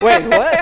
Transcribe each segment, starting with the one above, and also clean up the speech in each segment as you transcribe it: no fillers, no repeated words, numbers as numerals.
Wait, what?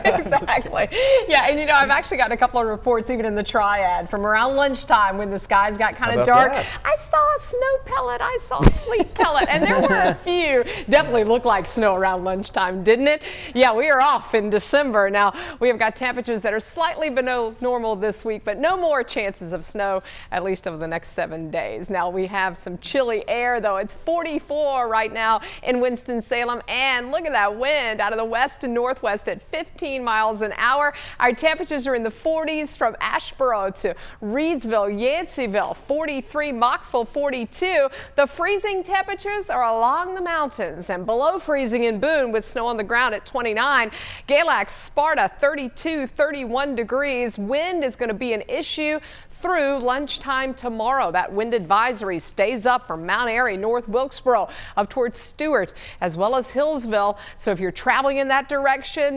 Exactly. Yeah, and I've actually gotten a couple of reports even in the Triad from around lunchtime when the skies got kind of dark. That? I saw a snow pellet, I saw a sleet pellet, and there were a few. Definitely looked like snow around lunchtime, didn't it? Yeah, we are off in December. Now, we have got temperatures that are slightly below normal this week, but no more chances of snow, at least over the next 7 days. Now, we have some chilly air, though. It's 44 right now in Winston-Salem, and look at that wind out of the west and northwest at 15 miles an hour. Our temperatures are in the 40s from Asheboro to Reedsville, Yanceyville, 43, Mocksville, 42. The freezing temperatures are along the mountains and below freezing in Boone with snow on the ground at 29. Galax, Sparta, 32, 31 degrees. Wind is going to be an issue through lunchtime tomorrow. That wind advisory stays up from Mount Airy, North Wilkesboro, up towards Stewart, as well as Hillsville. So if you're traveling in that direction,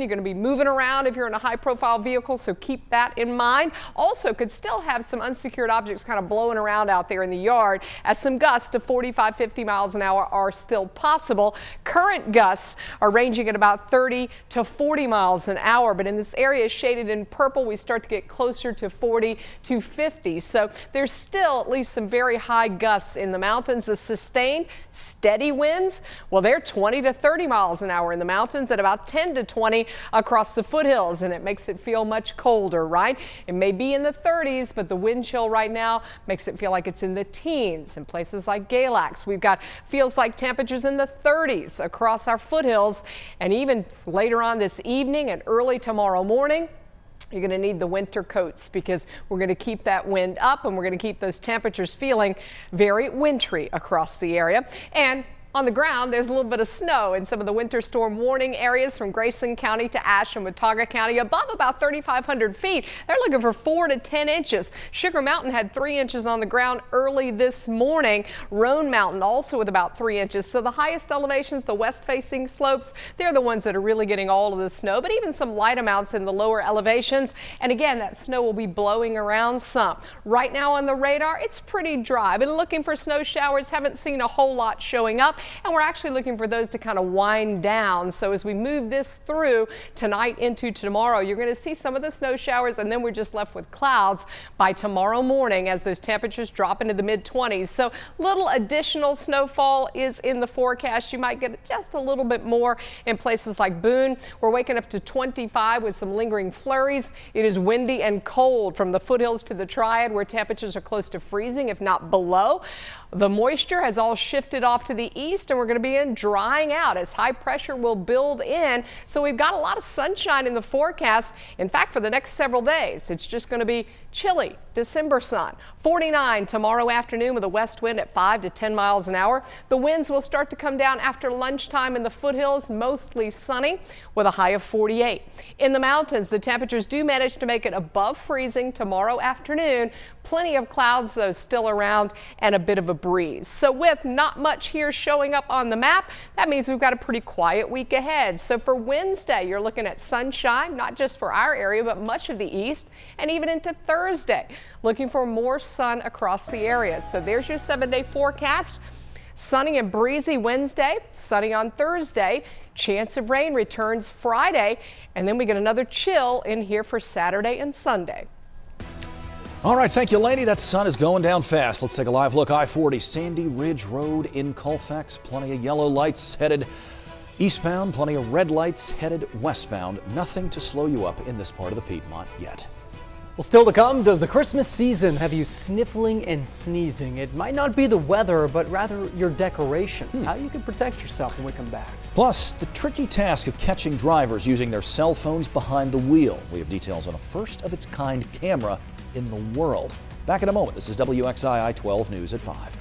you're going to be moving around if you're in a high-profile vehicle, so keep that in mind. Also, could still have some unsecured objects kind of blowing around out there in the yard, as some gusts of 45, 50 miles an hour are still possible. Current gusts are ranging at about 30 to 40 miles an hour, but in this area shaded in purple, we start to get closer to 40 to 50. So there's still at least some very high gusts in the mountains. The sustained steady winds, well, they're 20 to 30 miles an hour in the mountains and about 10 to 20 across the foothills, and it makes it feel much colder, right? It may be in the 30s, but the wind chill right now makes it feel like it's in the teens in places like Galax. We've got feels like temperatures in the 30s across our foothills, and even later on this evening and early tomorrow morning, you're going to need the winter coats because we're going to keep that wind up and we're going to keep those temperatures feeling very wintry across the area. And on the ground, there's a little bit of snow in some of the winter storm warning areas from Grayson County to Ashe and Watauga County above about 3,500 feet. They're looking for 4 to 10 inches. Sugar Mountain had 3 inches on the ground early this morning. Roan Mountain also with about 3 inches. So the highest elevations, the west facing slopes, they're the ones that are really getting all of the snow, but even some light amounts in the lower elevations. And again, that snow will be blowing around some. Right now on the radar, it's pretty dry. I've been looking for snow showers, haven't seen a whole lot showing up. And we're actually looking for those to kind of wind down. So as we move this through tonight into tomorrow, you're going to see some of the snow showers, and then we're just left with clouds by tomorrow morning as those temperatures drop into the mid-20s. So little additional snowfall is in the forecast. You might get just a little bit more in places like Boone. We're waking up to 25 with some lingering flurries. It is windy and cold from the foothills to the Triad, where temperatures are close to freezing, if not below. The moisture has all shifted off to the east, and we're going to be in drying out as high pressure will build in. So we've got a lot of sunshine in the forecast. In fact, for the next several days, it's just going to be chilly December sun. 49 tomorrow afternoon with a west wind at 5 to 10 miles an hour. The winds will start to come down after lunchtime in the foothills, mostly sunny with a high of 48. In the mountains, the temperatures do manage to make it above freezing tomorrow afternoon. Plenty of clouds, though, still around and a bit of a breeze. So with not much here showing up on the map, that means we've got a pretty quiet week ahead. So for Wednesday, you're looking at sunshine, not just for our area, but much of the east, and even into Thursday, looking for more sun across the area. So there's your 7-day forecast. Sunny and breezy Wednesday, sunny on Thursday. Chance of rain returns Friday, and then we get another chill in here for Saturday and Sunday. All right, thank you, Lainey. That sun is going down fast. Let's take a live look. I-40 Sandy Ridge Road in Colfax. Plenty of yellow lights headed eastbound, plenty of red lights headed westbound. Nothing to slow you up in this part of the Piedmont yet. Well, still to come, does the Christmas season have you sniffling and sneezing? It might not be the weather, but rather your decorations. How you can protect yourself when we come back. Plus, the tricky task of catching drivers using their cell phones behind the wheel. We have details on a first-of-its-kind camera in the world. Back in a moment. This is WXI I-12 News at 5.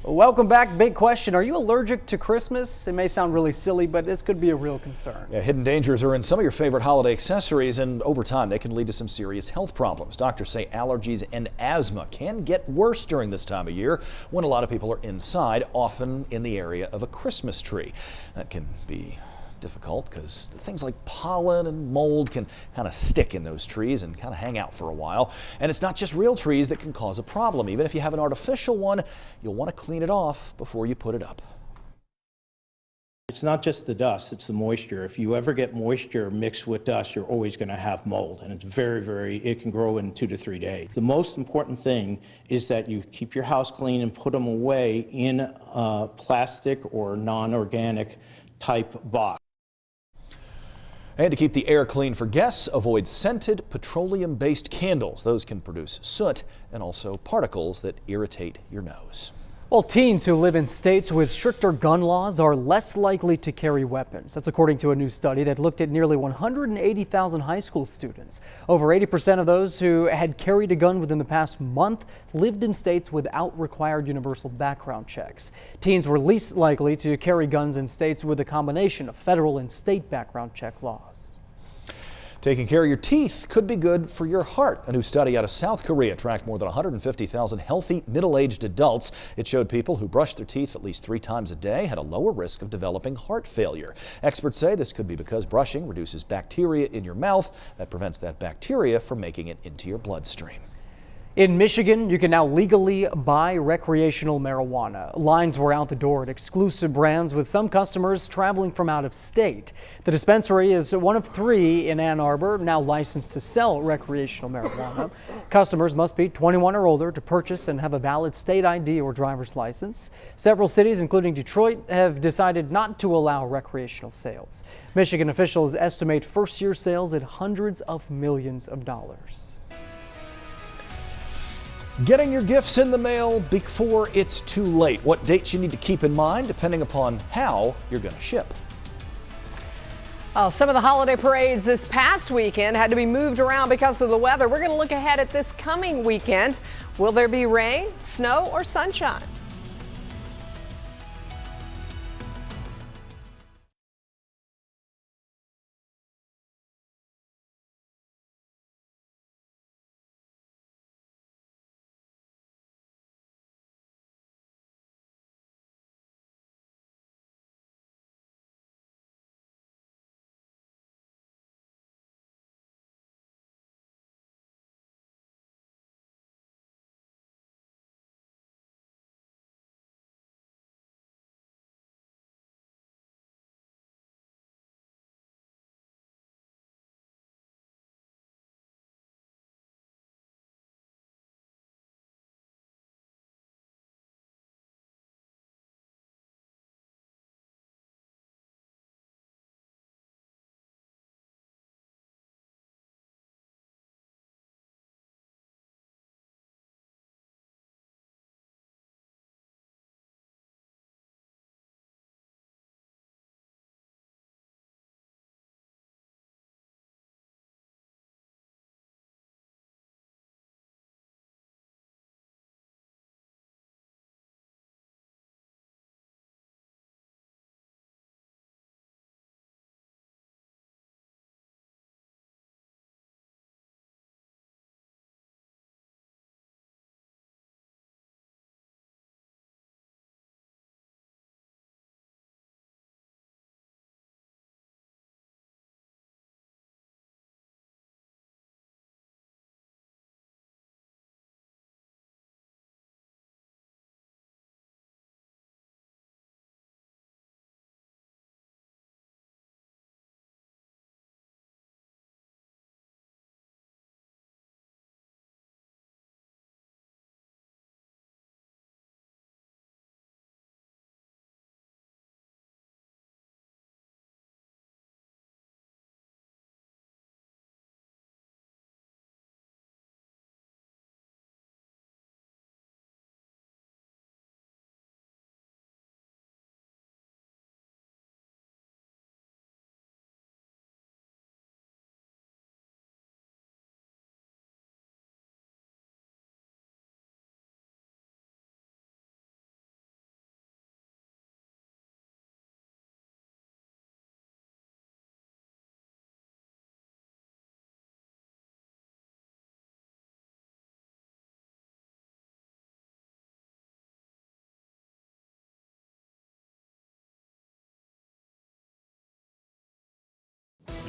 Welcome back. Big question. Are you allergic to Christmas? It may sound really silly, but this could be a real concern. Yeah, hidden dangers are in some of your favorite holiday accessories, and over time they can lead to some serious health problems. Doctors say allergies and asthma can get worse during this time of year when a lot of people are inside, often in the area of a Christmas tree. That can be difficult because things like pollen and mold can kind of stick in those trees and kind of hang out for a while. And it's not just real trees that can cause a problem. Even if you have an artificial one, you'll want to clean it off before you put it up. It's not just the dust, it's the moisture. If you ever get moisture mixed with dust, you're always going to have mold, and it's it can grow in 2 to 3 days. The most important thing is that you keep your house clean and put them away in a plastic or non-organic type box. And to keep the air clean for guests, avoid scented petroleum-based candles. Those can produce soot and also particles that irritate your nose. Well, teens who live in states with stricter gun laws are less likely to carry weapons. That's according to a new study that looked at nearly 180,000 high school students. Over 80% of those who had carried a gun within the past month lived in states without required universal background checks. Teens were least likely to carry guns in states with a combination of federal and state background check laws. Taking care of your teeth could be good for your heart. A new study out of South Korea tracked more than 150,000 healthy middle-aged adults. It showed people who brushed their teeth at least 3 times a day had a lower risk of developing heart failure. Experts say this could be because brushing reduces bacteria in your mouth that prevents that bacteria from making it into your bloodstream. In Michigan, you can now legally buy recreational marijuana. Lines were out the door at exclusive brands, with some customers traveling from out of state. The dispensary is one of 3 in Ann Arbor now licensed to sell recreational marijuana. Customers must be 21 or older to purchase and have a valid state ID or driver's license. Several cities, including Detroit, have decided not to allow recreational sales. Michigan officials estimate first-year sales at hundreds of millions of dollars. Getting your gifts in the mail before it's too late. What dates you need to keep in mind depending upon how you're going to ship. Well, some of the holiday parades this past weekend had to be moved around because of the weather. We're going to look ahead at this coming weekend. Will there be rain, snow, or sunshine?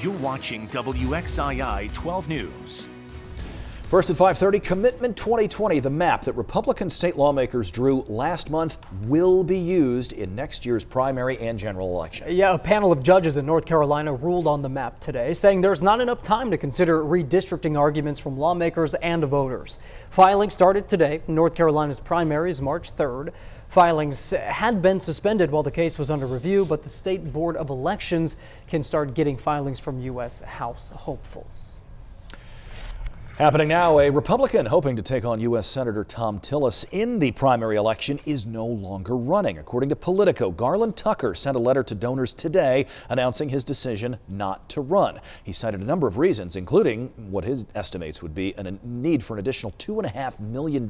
You're watching WXII 12 News. First at 5:30, Commitment 2020, the map that Republican state lawmakers drew last month, will be used in next year's primary and general election. Yeah, a panel of judges in North Carolina ruled on the map today, saying there's not enough time to consider redistricting arguments from lawmakers and voters. Filing started today. North Carolina's primary is March 3rd. Filings had been suspended while the case was under review, but the State Board of Elections can start getting filings from U.S. House hopefuls. Happening now, a Republican hoping to take on U.S. Senator Thom Tillis in the primary election is no longer running. According to Politico, Garland Tucker sent a letter to donors today announcing his decision not to run. He cited a number of reasons, including what his estimates would be a need for an additional $2.5 million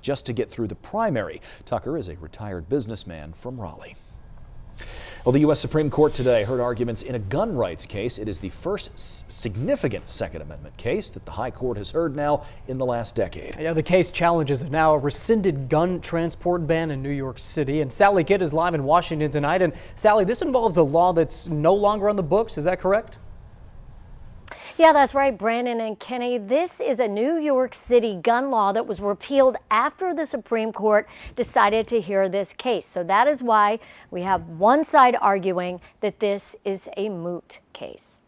just to get through the primary. Tucker is a retired businessman from Raleigh. Well, the U.S. Supreme Court today heard arguments in a gun rights case. It is the first significant Second Amendment case that the High Court has heard now in the last decade. Yeah, the case challenges now a rescinded gun transport ban in New York City. And Sally Kidd is live in Washington tonight. And Sally, this involves a law that's no longer on the books. Is that correct? Yeah, that's right, Brandon and Kenny. This is a New York City gun law that was repealed after the Supreme Court decided to hear this case. So that is why we have one side arguing that this is a moot case.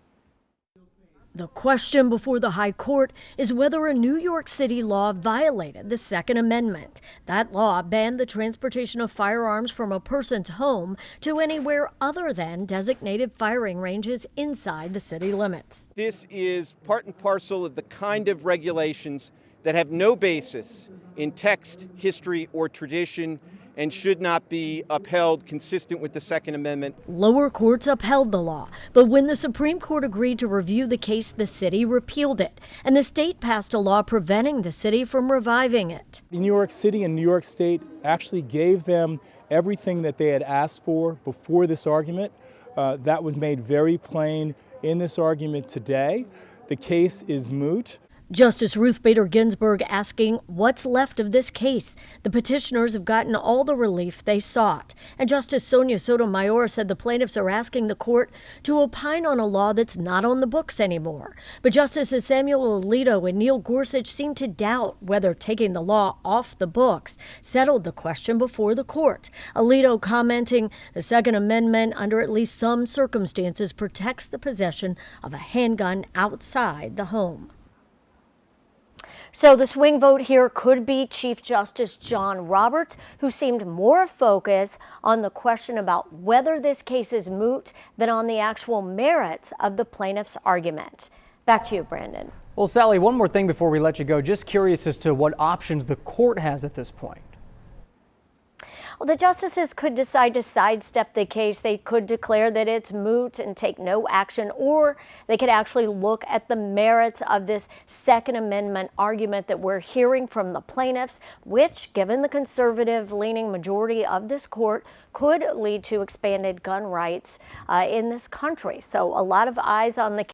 The question before the High Court is whether a New York City law violated the Second Amendment. That law banned the transportation of firearms from a person's home to anywhere other than designated firing ranges inside the city limits. This is part and parcel of the kind of regulations that have no basis in text, history, or tradition, and should not be upheld consistent with the Second Amendment. Lower courts upheld the law, but when the Supreme Court agreed to review the case, the city repealed it, and the state passed a law preventing the city from reviving it. New York City and New York State actually gave them everything that they had asked for before this argument. That was made very plain in this argument today. The case is moot. Justice Ruth Bader Ginsburg asking what's left of this case. The petitioners have gotten all the relief they sought. And Justice Sonia Sotomayor said the plaintiffs are asking the court to opine on a law that's not on the books anymore. But Justices Samuel Alito and Neil Gorsuch seem to doubt whether taking the law off the books settled the question before the court. Alito commenting the Second Amendment, under at least some circumstances, protects the possession of a handgun outside the home. So the swing vote here could be Chief Justice John Roberts, who seemed more focused on the question about whether this case is moot than on the actual merits of the plaintiff's argument. Back to you, Brandon. Well, Sally, one more thing before we let you go. Just curious as to what options the court has at this point. Well, the justices could decide to sidestep the case. They could declare that it's moot and take no action, or they could actually look at the merits of this Second Amendment argument that we're hearing from the plaintiffs, which, given the conservative-leaning majority of this court, could lead to expanded gun rights in this country. So a lot of eyes on the